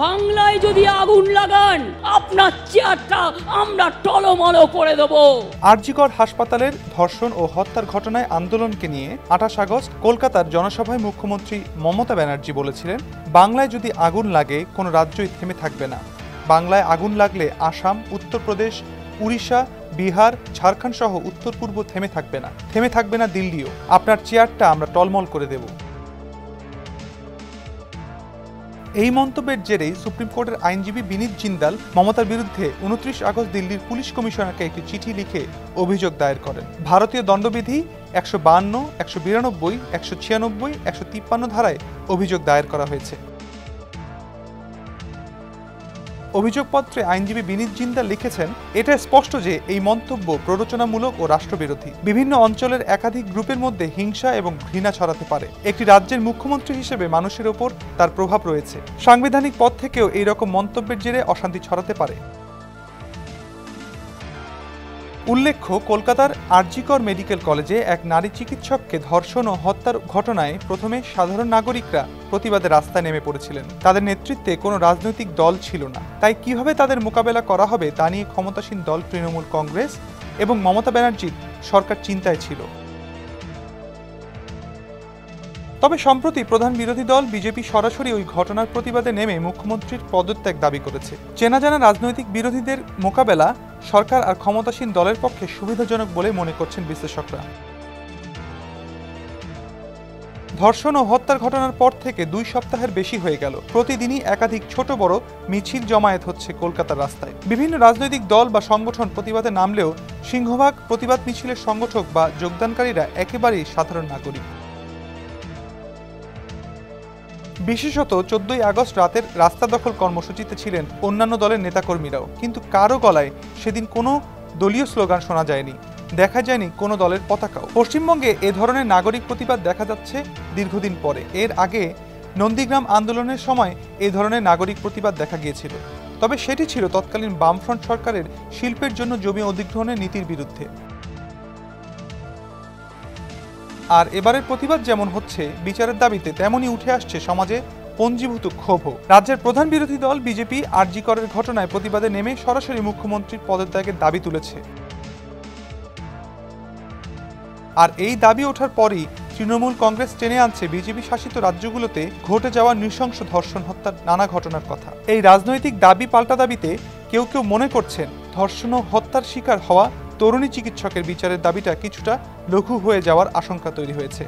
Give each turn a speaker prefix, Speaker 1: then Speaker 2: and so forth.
Speaker 1: বাংলায় যদি আগুন লাগান আপনার চেয়ারটা আমরা টলমলো করে দেব।
Speaker 2: আর.জি. কর হাসপাতালের ধর্ষণ ও হত্যার ঘটনায় আন্দোলনকে নিয়ে 28 আগস্ট কলকাতার জনসভায় মুখ্যমন্ত্রী মমতা ব্যানার্জি বলেছিলেন, বাংলায় যদি আগুন লাগে কোনো রাজ্যই থেমে থাকবে না। বাংলায় আগুন লাগলে আসাম, উত্তরপ্রদেশ, উড়িষ্যা, বিহার, ঝাড়খণ্ড সহ উত্তর পূর্ব থেমে থাকবে না দিল্লিও। আপনার চেয়ারটা আমরা টলমল করে দেব। এই মন্তব্যের জেরেই সুপ্রিম কোর্টের আইনজীবী বিনীত জিন্দাল মমতার বিরুদ্ধে 29 আগস্ট দিল্লির পুলিশ কমিশনারকে একটি চিঠি লিখে অভিযোগ দায়ের করেন। ভারতীয় দণ্ডবিধি 152, 192, 196, 153 ধারায় অভিযোগ দায়ের করা হয়েছে। অভিযোগপত্রে আইনজীবী বিনীত জিন্দাল লিখেছেন, এটা স্পষ্ট যে এই মন্তব্য প্ররোচনামূলক ও রাষ্ট্রবিরোধী। বিভিন্ন অঞ্চলের একাধিক গ্রুপের মধ্যে হিংসা এবং ঘৃণা ছড়াতে পারে। একটি রাজ্যের মুখ্যমন্ত্রী হিসেবে মানুষের ওপর তার প্রভাব রয়েছে। সাংবিধানিক পদ থেকেও এই রকম মন্তব্যের জেরে অশান্তি ছড়াতে পারে। উল্লেখ্য, কলকাতার আর.জি. কর মেডিকেল কলেজে এক নারী চিকিৎসককে ধর্ষণ ও হত্যার ঘটনায় প্রথমে সাধারণ নাগরিকরা প্রতিবাদে রাস্তায় নেমে পড়েছিলেন। তাদের নেতৃত্বে কোনো রাজনৈতিক দল ছিল না। তাই কিভাবে তাদের মোকাবেলা করা হবে তা নিয়ে ক্ষমতাসীন দল তৃণমূল কংগ্রেস এবং মমতা ব্যানার্জির সরকার চিন্তায় ছিল। তবে সম্প্রতি প্রধান বিরোধী দল বিজেপি সরাসরি ওই ঘটনার প্রতিবাদে নেমে মুখ্যমন্ত্রীর পদত্যাগ দাবি করেছে। চেনা জানা রাজনৈতিক বিরোধীদের মোকাবেলা সরকার আর ক্ষমতাসীন দলের পক্ষে সুবিধাজনক বলে মনে করছেন বিশ্লেষকরা। ধর্ষণ ও হত্যার ঘটনার পর থেকে 2 সপ্তাহের বেশি হয়ে গেল। প্রতিদিনই একাধিক ছোট বড় মিছিল জমায়েত হচ্ছে কলকাতার রাস্তায়। বিভিন্ন রাজনৈতিক দল বা সংগঠন প্রতিবাদে নামলেও সিংহভাগ প্রতিবাদ মিছিলের সংগঠক বা যোগদানকারীরা একেবারেই সাধারণ নাগরিক। বিশেষত 14 আগস্ট রাতের রাস্তা দখল কর্মসূচিতে ছিলেন অন্যান্য দলের নেতাকর্মীরাও, কিন্তু কারো গলায় সেদিন কোনো দলীয় স্লোগান শোনা যায়নি, দেখা যায়নি কোনো দলের পতাকাও। পশ্চিমবঙ্গে এ ধরনের নাগরিক প্রতিবাদ দেখা যাচ্ছে দীর্ঘদিন পরে। এর আগে নন্দীগ্রাম আন্দোলনের সময় এ ধরনের নাগরিক প্রতিবাদ দেখা গিয়েছিল, তবে সেটি ছিল তৎকালীন বামফ্রন্ট সরকারের শিল্পের জন্য জমি অধিগ্রহণের নীতির বিরুদ্ধে। আর এবারের প্রতিবাদ যেমন হচ্ছে বিচারের দাবিতে, তেমনই উঠে আসছে সমাজে পঞ্জীভূত ক্ষোভও। রাজ্যের প্রধান বিরোধী দল বিজেপি আর.জি. করের ঘটনায় প্রতিবাদে নেমে সরাসরি মুখ্যমন্ত্রীর পদত্যাগের দাবি তুলেছে। আর এই দাবি ওঠার পরই তৃণমূল কংগ্রেস টেনে আনছে বিজেপি শাসিত রাজ্যগুলোতে ঘটে যাওয়া নৃশংস ধর্ষণ হত্যার নানা ঘটনার কথা। এই রাজনৈতিক দাবি পাল্টা দাবিতে কেউ কেউ মনে করছেন ধর্ষণ ও হত্যার শিকার হওয়া তরুণী চিকিৎসকের বিচারের দাবিটা কিছুটা লঘু হয়ে যাওয়ার আশঙ্কা তৈরি হয়েছে।